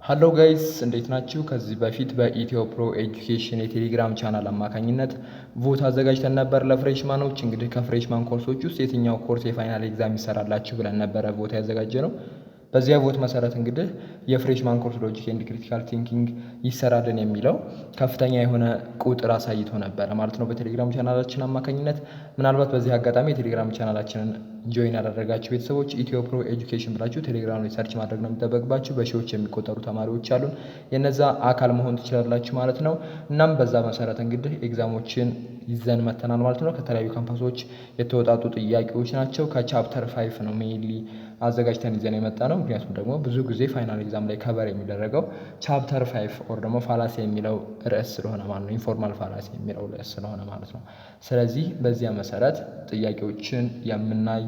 ሃሎ ጋይስ እንዴት ናችሁ? ከዚህ በፊት በኢትዮ ፕሮ ኤጁኬሽን የቴሌግራም ቻናል አማካኝነት ቮት አዘጋጅተን ነበር ለፍሬሽማኖች። እንግዲህ ከፍሬሽማን ኮርሶች ውስጥ የትኛው ኮርስ የፋይናል ኤግዛም ይሰራላችሁ ብለን ነበረ ቮት ያዘጋጀነው። በዚያ ቮት መሰረት እንግዲህ የፍሬሽማን ኮርስ ሎጂክ ኤንድ ክሪቲካል ቲንኪንግ ይሰራልን የሚለው ከፍተኛ የሆነ ቁጥር አሳይቶ ነበረ ማለት ነው በቴሌግራም ቻናላችን አማካኝነት። ምናልባት በዚህ አጋጣሚ የቴሌግራም ቻናላችንን ጆይን ያደረጋችሁ ቤተሰቦች ኢትዮ ፕሮ ኤጁኬሽን ብላችሁ ቴሌግራም ላይ ሰርች ማድረግ ነው የሚጠበቅባችሁ። በሺዎች የሚቆጠሩ ተማሪዎች አሉን፣ የነዛ አካል መሆን ትችላላችሁ ማለት ነው። እናም በዛ መሰረት እንግዲህ ኤግዛሞችን ይዘን መተናል ማለት ነው። ከተለያዩ ካምፓሶች የተወጣጡ ጥያቄዎች ናቸው። ከቻፕተር 5 ነው ሜይንሊ አዘጋጅተን ይዘን የመጣ ነው። ምክንያቱም ደግሞ ብዙ ጊዜ ፋይናል ኤግዛም ላይ ከበር የሚደረገው ቻፕተር 5 ኦር ደግሞ ፋላሲ የሚለው ርዕስ ስለሆነ ማለት ነው። ኢንፎርማል ፋላሲ የሚለው ርዕስ ስለሆነ ማለት ነው። ስለዚህ በዚያ መሰረት ጥያቄዎችን የምናይ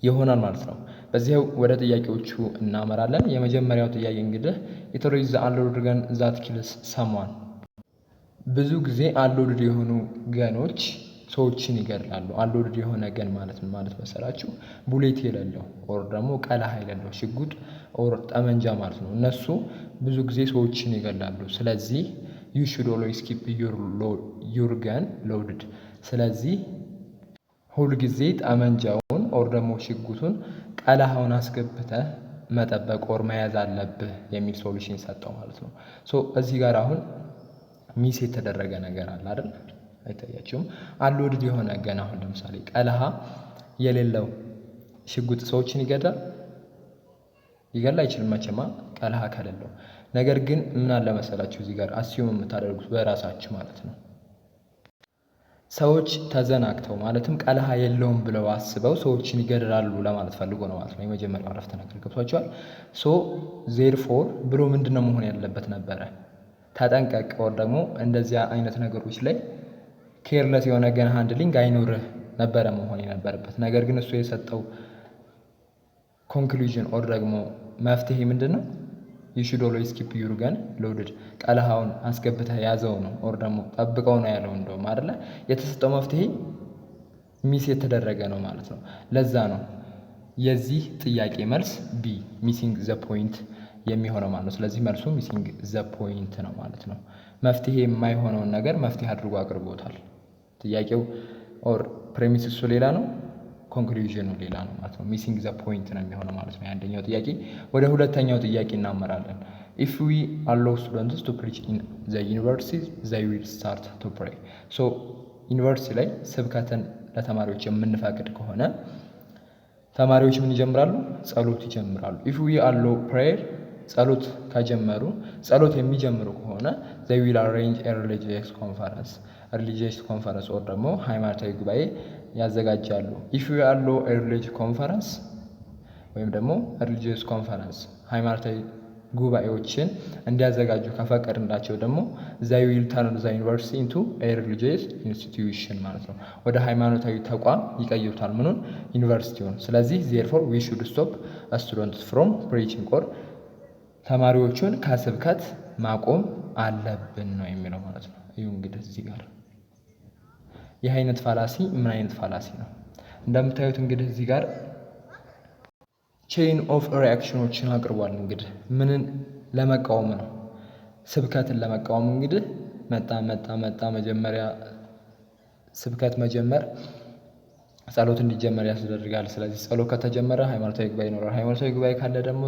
ይሆናል ማለት ነው። በዚያው ወደ ጥያቄዎቹ እናመራለን። የመጀመሪያው ጥያቄ እንግዲህ ኢት ዘ አንሎድድ ገን ዛት ኪልስ ሰምዋን። ብዙ ጊዜ አንሎድድ የሆኑ ገኖች ሰዎችን ይገድላሉ። አንሎድድ የሆነ ገን ማለት ምን ማለት መሰላችሁ? ቡሌት የሌለው ኦር ደግሞ ቀለሃ የሌለው ሽጉጥ ኦር ጠመንጃ ማለት ነው። እነሱ ብዙ ጊዜ ሰዎችን ይገድላሉ። ስለዚህ ዩ ሹድ ኦልዌይስ ኪፕ ዩር ገን ሎድድ። ስለዚህ ሁልጊዜ ጠመንጃውን ኦር ደግሞ ሽጉጡን ቀለሃውን አስገብተህ መጠበቅ ኦር መያዝ አለብህ የሚል ሶሉሽን ሰጠው ማለት ነው። ሶ እዚህ ጋር አሁን ሚስ የተደረገ ነገር አለ አይደል? አይታያችሁም? አንሎድድ የሆነ ገን አሁን ለምሳሌ ቀለሃ የሌለው ሽጉጥ ሰዎችን ይገድላል አይችልም መቼማ ቀለሃ ከሌለው። ነገር ግን ምን አለ መሰላችሁ እዚህ ጋር አስዩም የምታደርጉት በራሳችሁ ማለት ነው። ሰዎች ተዘናግተው ማለትም ቀለሃ የለውም ብለው አስበው ሰዎችን ይገድላሉ ለማለት ፈልጎ ነው ማለት ነው። የመጀመሪያው አረፍተ ነገር ገብቷችኋል? ሶ ዜርፎር ብሎ ምንድነው መሆን ያለበት ነበረ? ተጠንቀቅ ወር ደግሞ እንደዚያ አይነት ነገሮች ላይ ኬርለስ የሆነ ገን ሃንድሊንግ አይኖርህ ነበረ መሆን የነበረበት። ነገር ግን እሱ የሰጠው ኮንክሉዥን ኦር ደግሞ መፍትሄ ምንድነው? ዩ ሹድ ኦልዌይስ ኪፕ ዩር ገን ሎድድ። ቀለሃውን አስገብተህ ያዘው ነው ኦር ደግሞ ጠብቀው ነው ያለው። እንደውም አይደለ የተሰጠው መፍትሄ ሚስ የተደረገ ነው ማለት ነው። ለዛ ነው የዚህ ጥያቄ መልስ ቢ ሚሲንግ ዘ ፖይንት የሚሆነው ማለት ነው። ስለዚህ መልሱ ሚሲንግ ዘ ፖይንት ነው ማለት ነው። መፍትሄ የማይሆነውን ነገር መፍትሄ አድርጎ አቅርቦታል። ጥያቄው ኦር ፕሬሚስ እሱ ሌላ ነው፣ ኮንክሉዥኑ ሌላ ነው ማለት ነው። ሚሲንግ ዘ ፖይንት ነው የሚሆነው ማለት ነው የአንደኛው ጥያቄ። ወደ ሁለተኛው ጥያቄ እናመራለን። ኢፍ ዊ አሎው ስቱደንትስ ቱ ፕሪች ኢን ዘ ዩኒቨርሲቲ ዘይ ዊል ስታርት ቱ ፕሬይ። ሶ ዩኒቨርሲቲ ላይ ስብከትን ለተማሪዎች የምንፈቅድ ከሆነ ተማሪዎች ምን ይጀምራሉ? ጸሎት ይጀምራሉ። ኢፍ ዊ አሎው ፕሬየር ጸሎት ከጀመሩ ጸሎት የሚጀምሩ ከሆነ ዘይ ዊል አሬንጅ ኤ ሪሊጂየስ ኮንፈረንስ ኦር ደግሞ ሃይማኖታዊ ጉባኤ ያዘጋጃሉ። ኢፍ ዊ አሎው ኤ ሪሊጂየስ ኮንፈረንስ ወይም ደግሞ ሪሊጂየስ ኮንፈረንስ ሃይማኖታዊ ጉባኤዎችን እንዲያዘጋጁ ከፈቀድንላቸው ደግሞ ዘይ ዊል ተርን ዘ ዩኒቨርሲቲ ኢንቱ ኤ ሪሊጂየስ ኢንስቲትዩሽን ማለት ነው። ወደ ሃይማኖታዊ ተቋም ይቀይሩታል ምኑን? ዩኒቨርሲቲውን። ስለዚህ ዜርፎር ዊ ሹድ ስቶፕ ስቱደንትስ ፍሮም ፕሪቺንግ ኦር ተማሪዎቹን ከስብከት ማቆም አለብን ነው የሚለው ማለት ነው። ይሁ እንግዲህ እዚህ ጋር ይህ አይነት ፋላሲ ምን አይነት ፋላሲ ነው? እንደምታዩት እንግዲህ እዚህ ጋር ቼይን ኦፍ ሪያክሽኖችን አቅርቧል። እንግዲህ ምንን ለመቃወም ነው? ስብከትን ለመቃወም እንግዲህ መጣ መጀመሪያ ስብከት መጀመር ጸሎት እንዲጀመር ያስደርጋል። ስለዚህ ጸሎት ከተጀመረ ሃይማኖታዊ ጉባኤ ይኖራል። ሃይማኖታዊ ጉባኤ ካለ ደግሞ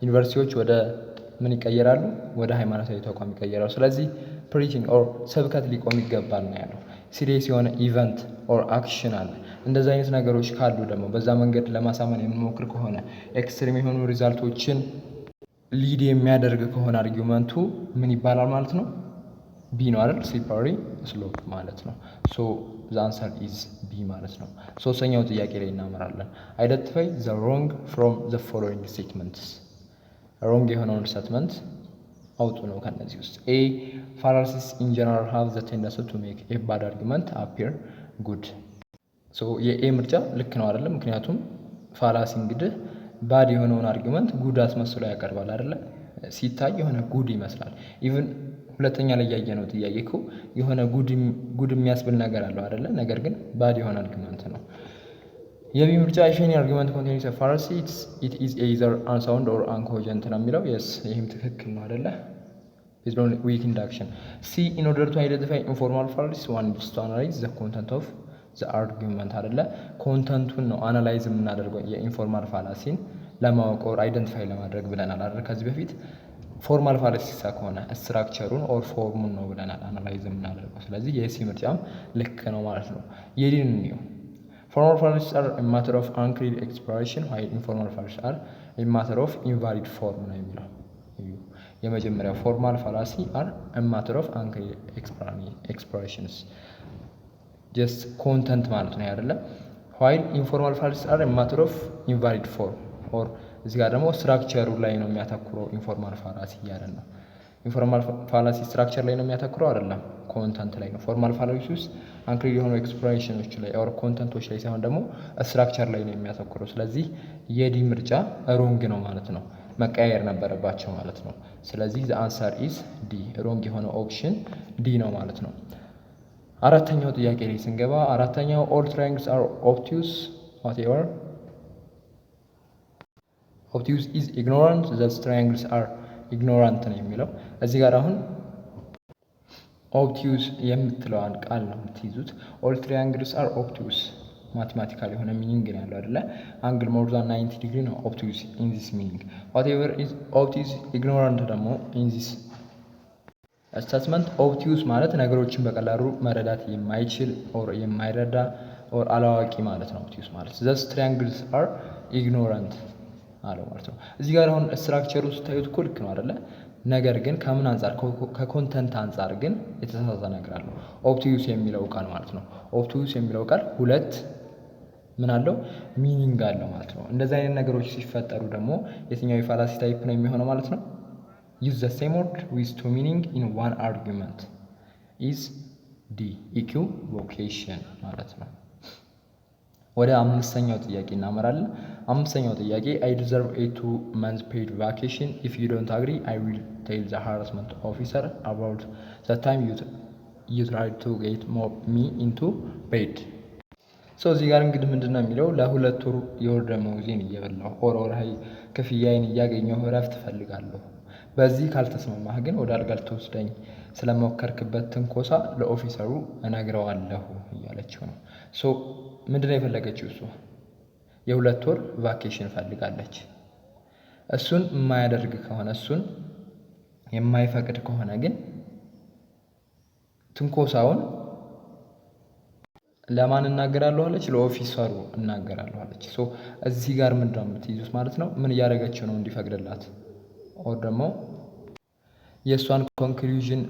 ዩኒቨርሲቲዎች ወደ ምን ይቀየራሉ? ወደ ሃይማኖታዊ ተቋም ይቀየራሉ። ስለዚህ ፕሪቺንግ ኦር ስብከት ሊቆም ይገባል ነው ያለው። ሲሪየስ የሆነ ኢቨንት ኦር አክሽን አለ። እንደዚህ አይነት ነገሮች ካሉ ደግሞ በዛ መንገድ ለማሳመን የምንሞክር ከሆነ ኤክስትሪም የሆኑ ሪዛልቶችን ሊድ የሚያደርግ ከሆነ አርጊውመንቱ ምን ይባላል ማለት ነው? ቢ ነው አይደል? ስሊፐሪ ስሎፕ ማለት ነው። ሶ ዘ አንሰር ኢዝ ቢ ማለት ነው። ሶስተኛው ጥያቄ ላይ እናመራለን። አይደንቲፋይ ዘ ሮንግ ፍሮም ዘ ፎሎዊንግ ስቴትመንትስ። ሮንግ የሆነውን ስቴትመንት አውጡ ነው ከነዚህ ውስጥ። ኤ ፋላሲስ ኢን ጀነራል ሃቭ ዘ ቴንደንሲ ቱ ሜክ ኤ ባድ አርጊመንት አፒር ጉድ። ሶ የኤ ምርጫ ልክ ነው አይደለም? ምክንያቱም ፋላሲ እንግዲህ ባድ የሆነውን አርጊመንት ጉድ አስመስሎ ያቀርባል አይደለ? ሲታይ የሆነ ጉድ ይመስላል። ኢቭን ሁለተኛ ላይ ያየነው ጥያቄ እኮ የሆነ ጉድ የሚያስብል ነገር አለው አይደለ? ነገር ግን ባድ የሆነ አርጊመንት ነው። የቢ ምርጫ if any argument contains a fallacy it is either unsound or incoherent ነው የሚለው። yes ይህም ትክክል ነው አይደለ? based on weak induction. C in order to identify informal fallacies one needs to analyze the content of the argument አይደለ? ኮንተንቱን ነው አናላይዝ የምናደርገው የኢንፎርማል ፋላሲን ለማወቅ or አይደንቲፋይ ለማድረግ ብለናል አይደል? ከዚህ በፊት ፎርማል ፋላሲ ከሆነ ስትራክቸሩን ኦር ፎርሙን ነው ብለናል አናላይዝ የምናደርገው። ስለዚህ የሲ ምርጫም ልክ ነው ማለት ነው። የዲን ነው formal fallacies are a matter of unclear expression while informal fallacies are a matter of invalid form ነው የሚለው። የመጀመሪያው ፎርማል ፋላሲ are a matter of unclear expressions just content ማለት ነው አይደለ? while informal fallacies are a matter of invalid form or እዚህ ጋር ደግሞ ስትራክቸሩ ላይ ነው የሚያተኩረው ኢንፎርማል ፋላሲ እያለን ነው። ኢንፎርማል ፋላሲ ስትራክቸር ላይ ነው የሚያተኩረው አይደለም፣ ኮንተንት ላይ ነው። ፎርማል ፋላሲ ውስጥ አንክሊር የሆኑ ኤክስፕሬሽኖች ላይ ኦር ኮንተንቶች ላይ ሳይሆን ደግሞ ስትራክቸር ላይ ነው የሚያተኩረው። ስለዚህ የዲ ምርጫ ሮንግ ነው ማለት ነው፣ መቀያየር ነበረባቸው ማለት ነው። ስለዚህ ዘ አንሰር ኢዝ ዲ፣ ሮንግ የሆነው ኦፕሽን ዲ ነው ማለት ነው። አራተኛው ጥያቄ ላይ ስንገባ አራተኛው ኦል ትራያንግልስ አር ኦብቱስ ዋትኤቨር ኦብቱስ ኢዝ ኢግኖራንት ዘ ትራያንግልስ አር ኢግኖራንት ነው የሚለው። እዚህ ጋር አሁን ኦብቱስ የምትለዋን ቃል ነው የምትይዙት። ኦል ትራያንግልስ አር ኦብቱስ ማቴማቲካል የሆነ ሚኒንግ ነው ያለው አይደለ? አንግል ሞር ዛን 90 ዲግሪ ነው ኦብቱስ ኢን ዚስ ሚኒንግ። ዋትኤቨር ኢዝ ኦብቱስ ኢግኖራንት ደግሞ ኢን ዚስ ስቴትመንት። ኦብቱስ ማለት ነገሮችን በቀላሉ መረዳት የማይችል ኦር የማይረዳ ኦር አላዋቂ ማለት ነው ኦብቱስ ማለት። ዘስ ትራያንግልስ አር ኢግኖራንት አለው ማለት ነው። እዚህ ጋር አሁን ስትራክቸሩ ስታዩት እኮ ልክ ነው አይደለ? ነገር ግን ከምን አንጻር ከኮንተንት አንጻር ግን የተሳሳተ ነገር አለው ኦብቱስ የሚለው ቃል ማለት ነው። ኦብቱስ የሚለው ቃል ሁለት ምን አለው ሚኒንግ አለው ማለት ነው። እንደዚህ አይነት ነገሮች ሲፈጠሩ ደግሞ የትኛው የፋላሲ ታይፕ ነው የሚሆነው ማለት ነው? use the same word with two meaning in one argument is D equivocation ማለት ነው። ወደ አምስተኛው ጥያቄ እናመራለን። አምስተኛው ጥያቄ I deserve a 2 month paid vacation if you don't agree I will tell the harassment officer about the time you tried to get me into bed. እዚህ ጋር እንግዲህ ምንድነው የሚለው ለሁለት ወር የወር ደመወዜን እየበላሁ ወርሃዊ ክፍያዬን እያገኘሁ እረፍት እፈልጋለሁ። በዚህ ካልተስማማህ ግን ወደ አልጋ ልትወስደኝ ስለሞከርክበት ትንኮሳ ለኦፊሰሩ እነግረዋለሁ እያለችው ነው። ምንድነው የፈለገችው? እሱ የሁለት ወር ቫኬሽን ፈልጋለች። እሱን የማያደርግ ከሆነ እሱን የማይፈቅድ ከሆነ ግን ትንኮሳውን ለማን እናገራለሁ አለች? ለኦፊሰሩ እናገራለሁ አለች። እዚህ ጋር ምንድነው የምትይዙት ማለት ነው? ምን እያደረገችው ነው እንዲፈቅድላት ኦር ደግሞ የእሷን ኮንክሉዥን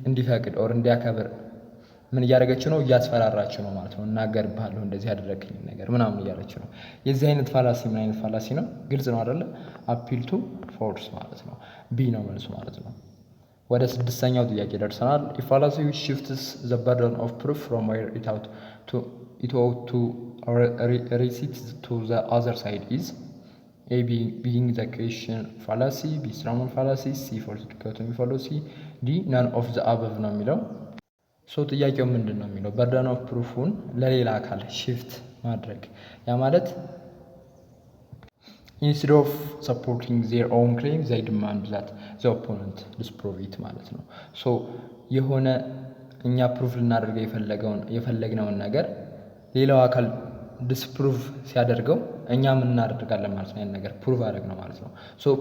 እንዲፈቅድ ኦር እንዲያከብር ምን እያደረገችው ነው? እያስፈራራችው ነው ማለት ነው። እናገርብሃለሁ እንደዚህ ያደረግኝ ነገር ምናምን እያለችው ነው። የዚህ አይነት ፋላሲ ምን አይነት ፋላሲ ነው? ግልጽ ነው አይደለ? አፒል ቱ ፎርስ ማለት ነው። ቢ ነው መልሱ ማለት ነው። ወደ ስድስተኛው ጥያቄ ደርሰናል። a fallacy which shifts the burden of proof from where it ought to recede to the other side is A being the question fallacy, B Strawman fallacy, C false dichotomy fallacy, D none of the above ነው የሚለው። ጥያቄው ምንድን ነው የሚለው? burden of proof-ን ለሌላ አካል shift ማድረግ ያ ማለት instead of supporting their own claim they demand that the opponent disprove it ማለት ነው። የሆነ እኛ ፕሩፍ ልናደርገው የፈለግነውን ነገር ሌላው አካል ዲስፕሩቭ ሲያደርገው እኛ ምን እናደርጋለን ማለት ነው? ያን ነገር ፕሩቭ አድርግ ነው ማለት ነው።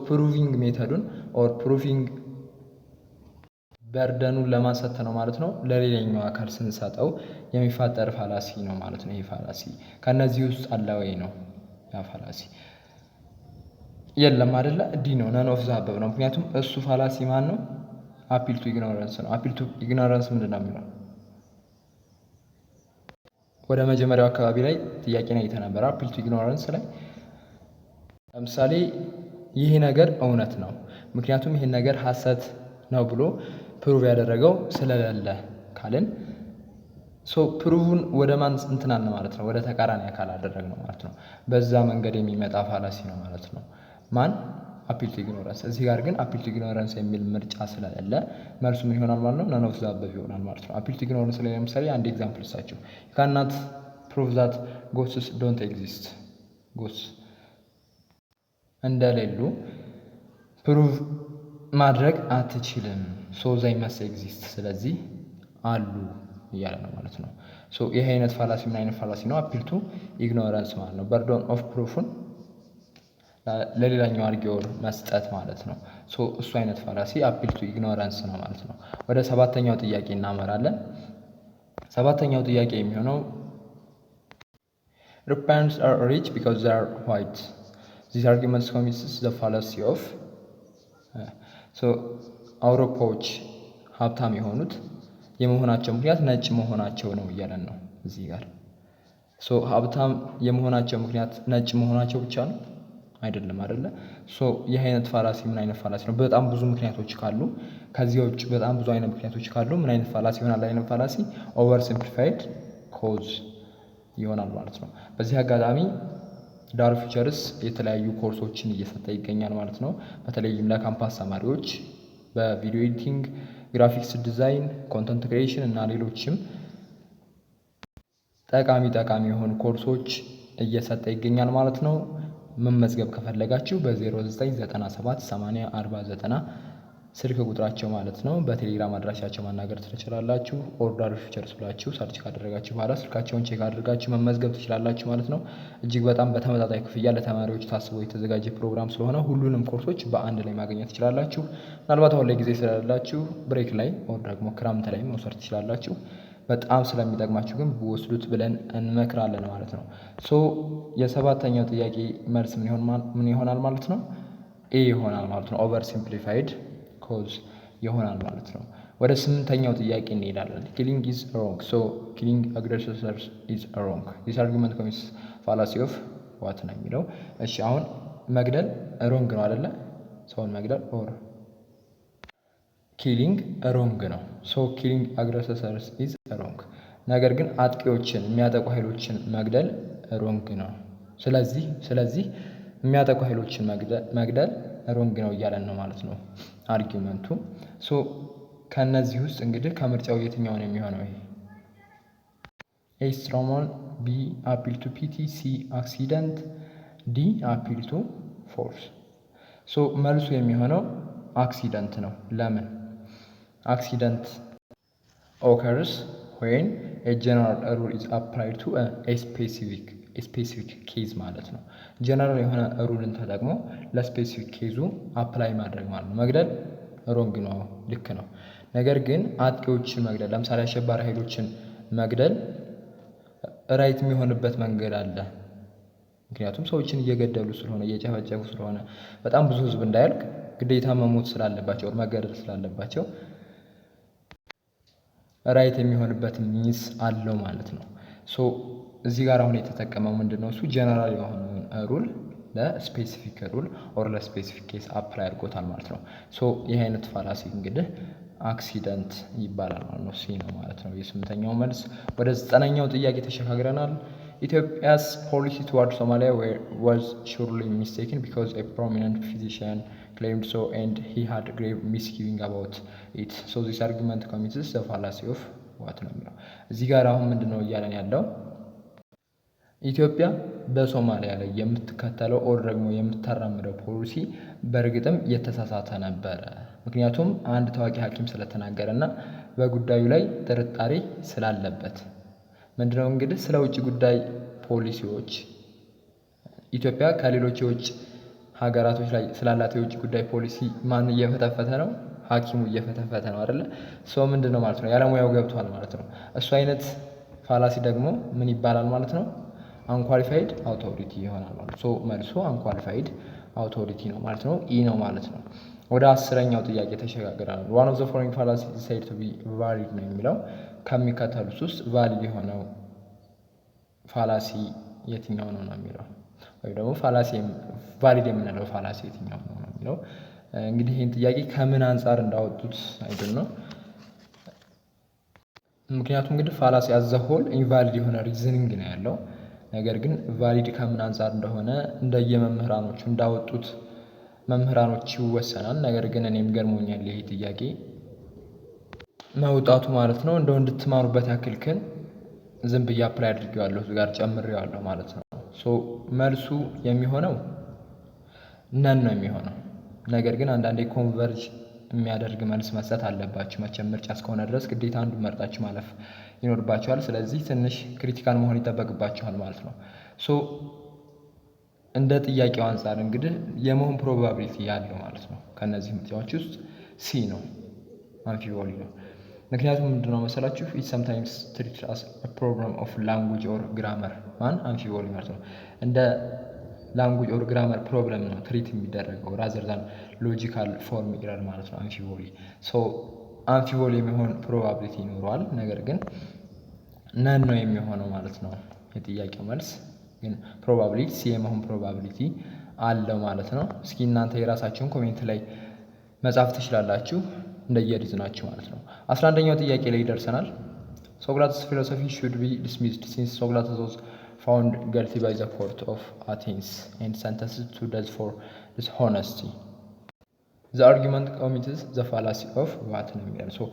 ፕሩቪንግ ሜተዱን ኦር ፕሩቪንግ በርደኑን ለማንሳት ነው ማለት ነው። ለሌላኛው አካል ስንሰጠው የሚፋጠር ፋላሲ ነው ማለት ነው። ይሄ ፋላሲ ከነዚህ ውስጥ አለ ወይ ነው? ያ ፋላሲ የለም አይደለ? ዲ ነው ነን ኦፍ ዘ አበብ ነው። ምክንያቱም እሱ ፋላሲ ማን ነው? አፒል ቱ ኢግኖራንስ ነው። አፒል ቱ ኢግኖራንስ ምንድን ነው የሚለው? ወደ መጀመሪያው አካባቢ ላይ ጥያቄ ነው የተነበረ አፒል ቱ ኢግኖራንስ ላይ ለምሳሌ ይህ ነገር እውነት ነው ምክንያቱም ይሄን ነገር ሐሰት ነው ብሎ ፕሩቭ ያደረገው ስለሌለ ካልን ፕሩቭን ወደ ማን እንትናን ማለት ነው? ወደ ተቃራኒ አካል አደረግነው ማለት ነው። በዛ መንገድ የሚመጣ ፋላሲ ነው ማለት ነው። ማን? አፒል ቱ ኢግኖራንስ። እዚህ ጋር ግን አፒል ቱ ኢግኖራንስ የሚል ምርጫ ስለሌለ መልሱ ምን ይሆናል ማለት ነው? ነን ኦፍ ዘ አበብ ይሆናል ማለት ነው። አፒል ቱ ኢግኖራንስ ላይ ለምሳሌ አንድ ኤግዛምፕል ልሳችሁ ካናት ፕሩቭ ዛት ጎስትስ ዶንት ኤግዚስት። ጎስትስ እንደሌሉ ፕሩቭ ማድረግ አትችልም። ሶ ዘይ መስት ኤግዚስት፣ ስለዚህ አሉ እያለ ነው ማለት ነው። ሶ ይሄ አይነት ፋላሲ ምን አይነት ፋላሲ ነው? አፒል ቱ ኢግኖራንስ ማለት ነው። በርዶን ኦፍ ፕሩፍን ለሌላኛው አርጊዮር መስጠት ማለት ነው። ሶ እሱ አይነት ፋላሲ አፒል ቱ ኢግኖራንስ ነው ማለት ነው። ወደ ሰባተኛው ጥያቄ እናመራለን። ሰባተኛው ጥያቄ የሚሆነው Europeans are rich because they are white. This argument convinces the fallacy of አውሮፓዎች ሀብታም የሆኑት የመሆናቸው ምክንያት ነጭ መሆናቸው ነው እያለን ነው እዚህ ጋር። ሀብታም የመሆናቸው ምክንያት ነጭ መሆናቸው ብቻ ነው አይደለም አይደለ? ይህ አይነት ፋላሲ ምን አይነት ፋላሲ ነው? በጣም ብዙ ምክንያቶች ካሉ ከዚህ ውጭ በጣም ብዙ አይነት ምክንያቶች ካሉ ምን አይነት ፋላሲ ይሆናል? አይነት ፋላሲ ኦቨር ሲምፕሊፋይድ ኮዝ ይሆናል ማለት ነው። በዚህ አጋጣሚ ዳር ፊውቸርስ የተለያዩ ኮርሶችን እየሰጠ ይገኛል ማለት ነው። በተለይም ለካምፓስ ተማሪዎች በቪዲዮ ኤዲቲንግ፣ ግራፊክስ ዲዛይን፣ ኮንተንት ክሪኤሽን እና ሌሎችም ጠቃሚ የሆኑ ኮርሶች እየሰጠ ይገኛል ማለት ነው። መመዝገብ ከፈለጋችሁ በ0997804090 ስልክ ቁጥራቸው ማለት ነው። በቴሌግራም አድራሻቸው ማናገር ትችላላችሁ። ኦርዳር ፊውቸርስ ብላችሁ ሰርች ካደረጋችሁ በኋላ ስልካቸውን ቼክ አድርጋችሁ መመዝገብ ትችላላችሁ ማለት ነው። እጅግ በጣም በተመጣጣኝ ክፍያ ለተማሪዎች ታስቦ የተዘጋጀ ፕሮግራም ስለሆነ ሁሉንም ኮርሶች በአንድ ላይ ማግኘት ትችላላችሁ። ምናልባት አሁን ላይ ጊዜ ስለሌላችሁ ብሬክ ላይ ወር ደግሞ ክረምት ላይ መውሰድ ትችላላችሁ። በጣም ስለሚጠቅማችሁ ግን ብወስዱት ብለን እንመክራለን ማለት ነው። የሰባተኛው ጥያቄ መልስ ምን ይሆናል ማለት ነው? ኤ ይሆናል ማለት ነው። ኦቨር ሲምፕሊፋይድ ኮዝ ይሆናል ማለት ነው። ወደ ስምንተኛው ጥያቄ እንሄዳለን። ኪሊንግ ኢዝ ሮንግ ኪሊንግ አግሬሰርስ ኢዝ ሮንግ ዲስ አርጊመንት ኮሚስ ፋላሲ ኦፍ ዋት ነው የሚለው። እሺ አሁን መግደል ሮንግ ነው አይደለ? ሰውን መግደል ኦር ኪሊንግ ሮንግ ነው። ኪሊንግ አግሬሰርስ ኢዝ ሮንግ። ነገር ግን አጥቂዎችን የሚያጠቁ ኃይሎችን መግደል ሮንግ ነው። ስለዚህ የሚያጠቁ ኃይሎችን መግደል ሮንግ ነው እያለን ነው ማለት ነው አርጊመንቱ። ከነዚህ ውስጥ እንግዲህ ከምርጫው የትኛው ነው የሚሆነው? ይሄ ኤ ስትሮማን፣ ቢ አፒል ቱ ፒቲ፣ ሲ አክሲደንት፣ ዲ አፒል ቱ ፎርስ። መልሱ የሚሆነው አክሲደንት ነው። ለምን? አክሲደንት ኦከርስ ዌን ኤ ጀነራል ሩል ኢዝ አፕላይድ ቱ ኤ ስፔሲፊክ ኬዝ ማለት ነው። ጀነራል የሆነ ሩልን ተጠቅሞ ለስፔሲፊክ ኬዙ አፕላይ ማድረግ ማለት ነው። መግደል ሮንግ ነው፣ ልክ ነው። ነገር ግን አጥቂዎችን መግደል፣ ለምሳሌ አሸባሪ ኃይሎችን መግደል ራይት የሚሆንበት መንገድ አለ። ምክንያቱም ሰዎችን እየገደሉ ስለሆነ እየጨፈጨፉ ስለሆነ በጣም ብዙ ሕዝብ እንዳያልቅ ግዴታ መሞት ስላለባቸው መገደል ስላለባቸው ራይት የሚሆንበት ሚንስ አለው ማለት ነው። እዚህ ጋር አሁን የተጠቀመው ምንድነው? እሱ ጀነራል የሆነውን ሩል ለስፔሲፊክ ሩል ኦር ለስፔሲፊክ ኬስ አፕላይ አድርጎታል ማለት ነው። ይህ አይነት ፋላሲ እንግዲህ አክሲደንት ይባላል ማለት ነው። ሲ ነው ማለት ነው የስምንተኛው መልስ። ወደ ዘጠነኛው ጥያቄ ተሸጋግረናል። ኢትዮጵያስ ፖሊሲ ቱዋርድ ሶማሊያ ዋዝ ሹርሊ ሚስቴክን ቢኮዝ ኤ ፕሮሚነንት ፊዚሽያን claimed so and he had grave misgiving about it. This argument commits the fallacy of what ነው የሚለው። እዚህ ጋር አሁን ምንድነው እያለን ያለው? ኢትዮጵያ በሶማሊያ ላይ የምትከተለው ኦር ደግሞ የምታራምደው ፖሊሲ በእርግጥም የተሳሳተ ነበረ። ምክንያቱም አንድ ታዋቂ ሐኪም ስለተናገረና በጉዳዩ ላይ ጥርጣሬ ስላለበት ምንድነው እንግዲህ ስለ ውጭ ጉዳይ ፖሊሲዎች ኢትዮጵያ ከሌሎች የውጭ ሀገራቶች ላይ ስላላት የውጭ ጉዳይ ፖሊሲ ማን እየፈተፈተ ነው? ሐኪሙ እየፈተፈተ ነው አይደለ? ምንድነው ማለት ነው ያለሙያው ገብቷል ማለት ነው። እሱ አይነት ፋላሲ ደግሞ ምን ይባላል ማለት ነው? አንኳሊፋይድ አውቶሪቲ ይሆናል ማለት ነው። መልሱ አንኳሊፋይድ አውቶሪቲ ነው ማለት ነው። ኢ ነው ማለት ነው። ወደ አስረኛው ጥያቄ ተሸጋግረናል። ዋን ኦፍ ዘ ፎሎዊንግ ፋላሲ ኢዝ ሴድ ቱ ቢ ቫሊድ ነው የሚለው። ከሚከተሉት ውስጥ ቫሊድ የሆነው ፋላሲ የትኛው ነው የሚለው ወይም ደግሞ ፋላሲ ቫሊድ የምንለው ፋላሲ የትኛው ነው የሚለው። እንግዲህ ይህን ጥያቄ ከምን አንጻር እንዳወጡት አይደል ነው። ምክንያቱም እንግዲህ ፋላሲ አዘሆል ኢንቫሊድ የሆነ ሪዝኒንግ ነው ያለው። ነገር ግን ቫሊድ ከምን አንጻር እንደሆነ እንደየመምህራኖቹ እንዳወጡት መምህራኖች ይወሰናል። ነገር ግን እኔም ገርሞኛል ይሄ ጥያቄ መውጣቱ ማለት ነው። እንደው እንድትማሩበት ያክል ግን ዝም ብዬ አፕላይ አድርጌዋለሁ እዚህ ጋር ጨምሬዋለሁ ማለት ነው። ሶ መልሱ የሚሆነው ነን ነው የሚሆነው። ነገር ግን አንዳንዴ ኮንቨርጅ የሚያደርግ መልስ መስጠት አለባችሁ። መቼም ምርጫ እስከሆነ ድረስ ግዴታ አንዱን መርጣችሁ ማለፍ ይኖርባችኋል። ስለዚህ ትንሽ ክሪቲካል መሆን ይጠበቅባችኋል ማለት ነው። ሶ እንደ ጥያቄው አንጻር እንግዲህ የመሆን ፕሮባቢሊቲ ያለው ማለት ነው ከእነዚህ ምርጫዎች ውስጥ ሲ ነው፣ አምፊቮሊ ነው። ምክንያቱም ምንድነው መሰላችሁ ኢት ሰምታይምስ ትሪትድ አስ ፕሮብለም ኦፍ ላንጉጅ ኦር ግራመር አምፊቮሊ ማለት ነው። እንደ ላንጉጅ ኦር ግራመር ፕሮብለም ነው ትሪት የሚደረገው ራዘር ዛን ሎጂካል ፎርም ኢረር ማለት ነው አምፊቮሊ። ሶ አምፊቮሊ የሚሆን ፕሮባቢሊቲ ይኖረዋል፣ ነገር ግን ነን ነው የሚሆነው ማለት ነው የጥያቄው መልስ። ግን ፕሮባቢሊቲ ሲ የመሆን ፕሮባቢሊቲ አለው ማለት ነው። እስኪ እናንተ የራሳችሁን ኮሜንት ላይ መጻፍ ትችላላችሁ እንደየሪዝናችሁ ማለት ነው። 11ኛው ጥያቄ ላይ ይደርሰናል። ሶቅራጥስ ፊሎሶፊ ሹድ ቢ ዲስሚስድ ሲንስ ሶቅራጥስ ዋዝ ፋውንድ ገልቲ ባይ ዘ ኮርት ኦፍ አቴንስ ኤንድ ሰንተንስድ ቱ ደዝ ፎር ዲስሆነስቲ ዘ አርጊመንት ኮሚትስ ዘ ፋላሲ ኦፍ ዋት ነው የሚለው።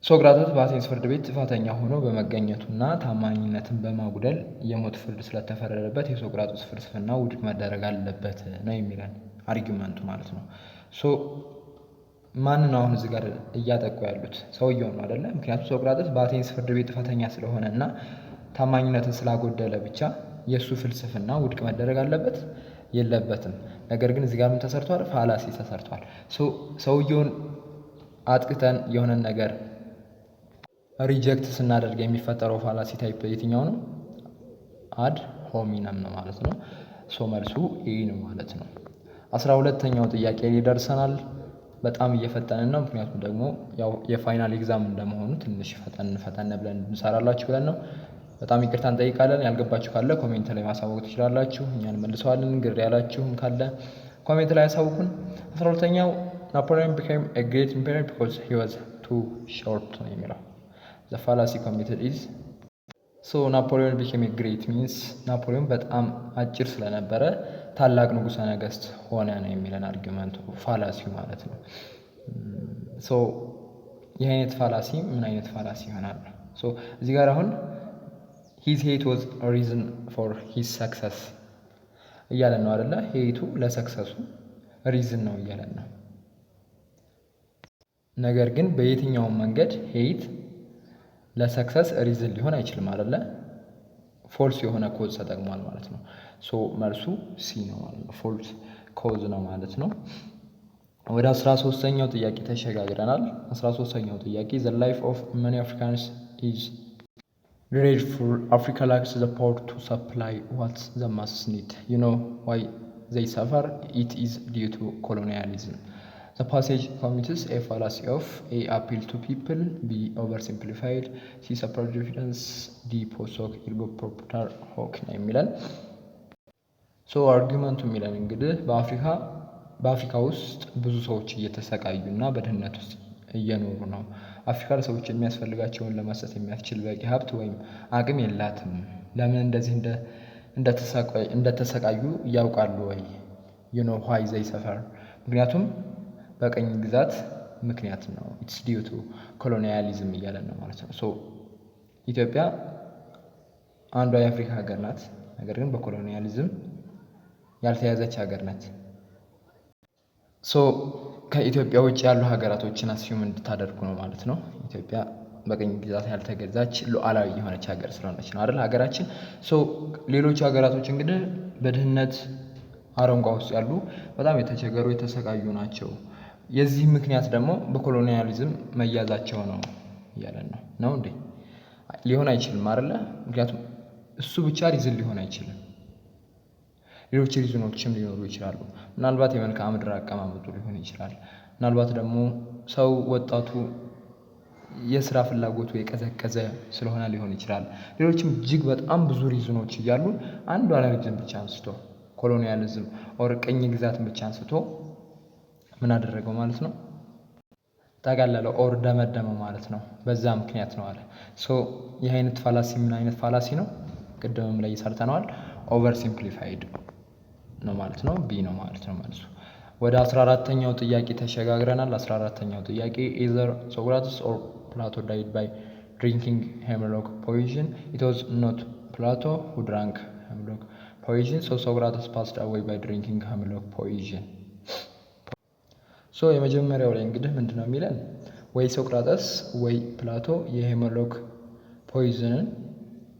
ሶቅራጥስ በአቴንስ ፍርድ ቤት ጥፋተኛ ሆኖ በመገኘቱና ታማኝነትን በማጉደል የሞት ፍርድ ስለተፈረደበት የሶቅራጥስ ፍልስፍና ውድቅ መደረግ አለበት ነው የሚለን አርጊመንቱ ማለት ነው። ማንን አሁን እዚህ ጋር እያጠቁ ያሉት? ሰውየው ነው አይደለ? ምክንያቱም ሶቅራጥስ በአቴንስ ፍርድ ቤት ጥፋተኛ ስለሆነ እና ታማኝነትን ስላጎደለ ብቻ የእሱ ፍልስፍና ውድቅ መደረግ አለበት የለበትም። ነገር ግን እዚህ ጋር ምን ተሰርቷል? ፋላሲ ተሰርቷል። ሰውየውን አጥቅተን የሆነን ነገር ሪጀክት ስናደርግ የሚፈጠረው ፋላሲ ታይፕ የትኛው ነው? አድ ሆሚነም ነው ማለት ነው። መልሱ ኤ ነው ማለት ነው። 12ኛው ጥያቄ ይደርሰናል። በጣም እየፈጠንን ነው፣ ምክንያቱም ደግሞ ያው የፋይናል ኤግዛም እንደመሆኑ ትንሽ ፈጠን ብለን እንሰራላችሁ ብለን ነው። በጣም ይቅርታ እንጠይቃለን። ያልገባችሁ ካለ ኮሜንት ላይ ማሳወቅ ትችላላችሁ፣ እኛን መልሰዋለን። ግር ያላችሁም ካለ ኮሜንት ላይ ያሳውቁን። 12ኛው ናፖሊዮን ቢኬም ኤ ግሬት ኢምፔረር ቢኮዝ ሂ ዋዝ ቱ ሾርት ነው የሚለው። ዘ ፋላሲ ኮሚትድ ኢዝ ናፖሊዮን ቢኬም ኤ ግሬት ሚንስ ናፖሊዮን በጣም አጭር ስለነበረ ታላቅ ንጉሠ ነገሥት ሆነ ነው የሚለን አርጊመንቱ፣ ፋላሲው ማለት ነው። ይህ አይነት ፋላሲ ምን አይነት ፋላሲ ይሆናል? እዚህ ጋር አሁን ሂዝ ሄት ዋዝ ሪዝን ፎር ሂዝ ሰክሰስ እያለን ነው አይደለ? ሄቱ ለሰክሰሱ ሪዝን ነው እያለን ነው። ነገር ግን በየትኛውም መንገድ ሄት ለሰክሰስ ሪዝን ሊሆን አይችልም አይደለ? ፎልስ የሆነ ኮዝ ተጠቅሟል ማለት ነው። መልሱ ሲ ነው ማለት ነው። ፎልስ ኮዝ ነው ማለት ነው። ወደ 13ኛው ጥያቄ ተሸጋግረናል። 13ኛው ጥያቄ ዘ ላይፍ ኦፍ መኒ አፍሪካንስ ኢዝ dreadful. Africa lacks the power to supply what the masses need. You know why they suffer? It is due to colonialism. The passage commits a fallacy of A. appeal to people, B. oversimplified, C. separate evidence, D. post hoc ergo propter hoc ነው የሚለን። አርጊመንቱ የሚለን እንግዲህ በአፍሪካ ውስጥ ብዙ ሰዎች እየተሰቃዩ እና በድህነት ውስጥ እየኖሩ ነው። አፍሪካ ለሰዎች የሚያስፈልጋቸውን ለመስጠት የሚያስችል በቂ ሀብት ወይም አቅም የላትም። ለምን እንደዚህ እንደተሰቃዩ ያውቃሉ ወይ? you know why they suffer? ምክንያቱም በቀኝ ግዛት ምክንያት ነው። ኢትስ ዲዩ ቱ ኮሎኒያሊዝም እያለን ነው ማለት ነው። ኢትዮጵያ አንዷ የአፍሪካ ሀገር ናት፣ ነገር ግን በኮሎኒያሊዝም ያልተያዘች ሀገር ናት። ከኢትዮጵያ ውጭ ያሉ ሀገራቶችን አስዩም እንድታደርጉ ነው ማለት ነው። ኢትዮጵያ በቀኝ ግዛት ያልተገዛች ሉዓላዊ የሆነች ሀገር ስለሆነች ነው አይደል ሀገራችን። ሌሎች ሀገራቶች እንግዲህ በድህነት አረንቋ ውስጥ ያሉ በጣም የተቸገሩ የተሰቃዩ ናቸው። የዚህ ምክንያት ደግሞ በኮሎኒያሊዝም መያዛቸው ነው እያለን ነው እንዴ? ሊሆን አይችልም አይደለ? ምክንያቱም እሱ ብቻ ሪዝን ሊሆን አይችልም። ሌሎች ሪዝኖችም ሊኖሩ ይችላሉ። ምናልባት የመልክዓ ምድር አቀማመጡ ሊሆን ይችላል። ምናልባት ደግሞ ሰው ወጣቱ የስራ ፍላጎቱ የቀዘቀዘ ስለሆነ ሊሆን ይችላል። ሌሎችም እጅግ በጣም ብዙ ሪዝኖች እያሉ አንዷን ሪዝን ብቻ አንስቶ ኮሎኒያሊዝም ኦር ቅኝ ግዛትን ብቻ አንስቶ ምን አደረገው ማለት ነው? ጠቀለለው ኦር ደመደመው ማለት ነው። በዛ ምክንያት ነው አለ። ይህ አይነት ፋላሲ ምን አይነት ፋላሲ ነው? ቅድምም ላይ ሰርተነዋል። ኦቨር ሲምፕሊፋይድ ነው ማለት ነው። ቢ ነው ማለት ነው መልሱ። ወደ 14ኛው ጥያቄ ተሸጋግረናል። 14ኛው ጥያቄ ኢዘር ሶቅራጥስ ኦር ፕላቶ ዳይድ ባይ drinking hemlock poison. It was not Plato who drank hemlock poison, so Socrates passed away by drinking hemlock poison. ሶ የመጀመሪያው ላይ እንግዲህ ምንድነው የሚለን ወይ ሶቅራጠስ ወይ ፕላቶ የሄሞሎክ ፖይዝንን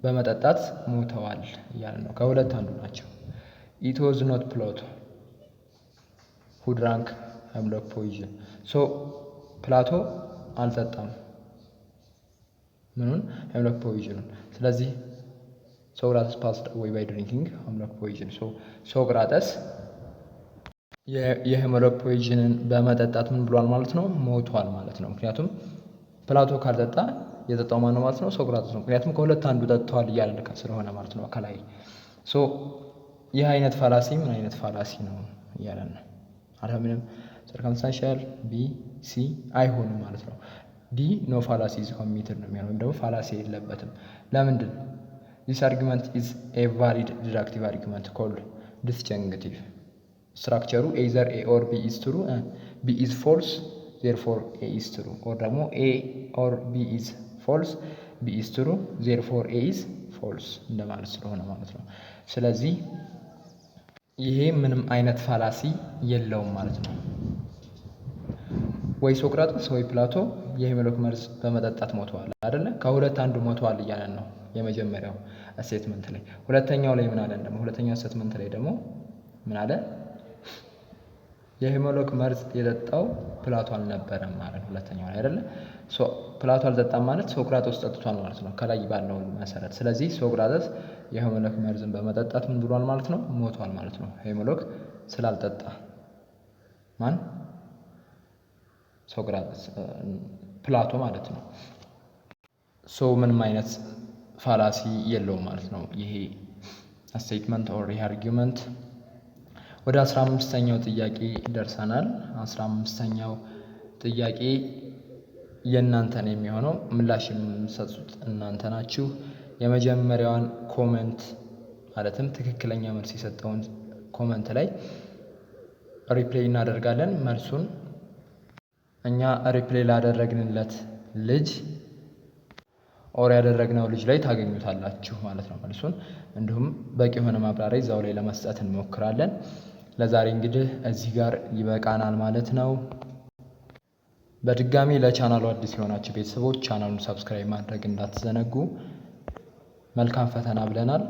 በመጠጣት ሞተዋል እያለ ነው። ከሁለት አንዱ ናቸው። It was not Plato who drank hemlock poison. ሶ ፕላቶ አልጠጣም ምኑን hemlock poison። ስለዚህ ሶቅራጠስ passed away by drinking hemlock poison. ሶ ሶቅራጠስ የሄሞሎክ ፖይዝንን በመጠጣት ምን ብሏል ማለት ነው? ሞቷል ማለት ነው። ምክንያቱም ፕላቶ ካልጠጣ የጠጣው ማን ነው ማለት ነው? ሶቅራጠስ ነው። ምክንያቱም ከሁለት አንዱ ጠጥተዋል እያለ ስለሆነ ማለት ነው ከላይ። ሶ ይህ አይነት ፋላሲ ምን አይነት ፋላሲ ነው እያለን ነው። አለምንም ሰርከምስታንሻል ቢ ሲ አይሆንም ማለት ነው። ዲ ኖ ፋላሲ ኢዝ ኮሚትድ ነው የሚሆነው፣ ደግሞ ፋላሲ የለበትም። ለምንድን? ዲስ አርጊመንት ኢዝ ኤ ቫሊድ ዲዳክቲቭ አርጊመንት ኮልድ ዲስጀንክቲቭ ስትራክቸሩ ኤዘር ኤ ኦር ቢ ኢዝ ትሩ ቢ ኢዝ ፎልስ ዜርፎር ኤ ኢዝ ትሩ፣ ኦር ደግሞ ኤ ኦር ቢ ኢዝ ፎልስ ቢ ኢዝ ትሩ ዜርፎር ኤ ኢዝ ፎልስ እንደማለት ስለሆነ ማለት ነው። ስለዚህ ይሄ ምንም አይነት ፋላሲ የለውም ማለት ነው። ወይ ሶቅራጠስ ወይ ፕላቶ የሄሞሎክ መርዝ በመጠጣት ሞተዋል አይደለ? ከሁለት አንዱ ሞተዋል እያለን ነው የመጀመሪያው ስቴትመንት ላይ። ሁለተኛው ላይ ምን አለን ደግሞ? ሁለተኛው ስቴትመንት ላይ ደግሞ ምን አለ? የሄሞሎክ መርዝ የጠጣው ፕላቶ አልነበረም ማለት ሁለተኛው ላይ አይደለ? ፕላቶ አልጠጣም ማለት ሶቅራጠስ ጠጥቷል ማለት ነው ከላይ ባለው መሰረት። ስለዚህ ሶቅራጠስ የሄሞሎክ መርዝን በመጠጣት ምን ብሏል ማለት ነው? ሞቷል ማለት ነው። ሄሞሎክ ስላልጠጣ ማን? ሶቅራጠስ ፕላቶ ማለት ነው። ሶ ምንም አይነት ፋላሲ የለውም ማለት ነው ይሄ ስቴትመንት ኦር ይሄ አርጊውመንት። ወደ 15ኛው ጥያቄ ደርሰናል። 15ኛው ጥያቄ የእናንተ ነው የሚሆነው፣ ምላሽ የምትሰጡት እናንተ ናችሁ። የመጀመሪያዋን ኮመንት ማለትም ትክክለኛ መልስ የሰጠውን ኮመንት ላይ ሪፕሌይ እናደርጋለን። መልሱን እኛ ሪፕሌይ ላደረግንለት ልጅ ኦር ያደረግነው ልጅ ላይ ታገኙታላችሁ ማለት ነው መልሱን። እንዲሁም በቂ የሆነ ማብራሪያ እዛው ላይ ለመስጠት እንሞክራለን። ለዛሬ እንግዲህ እዚህ ጋር ይበቃናል ማለት ነው። በድጋሚ ለቻናሉ አዲስ የሆናችሁ ቤተሰቦች ቻናሉን ሰብስክራይብ ማድረግ እንዳትዘነጉ። መልካም ፈተና ብለናል።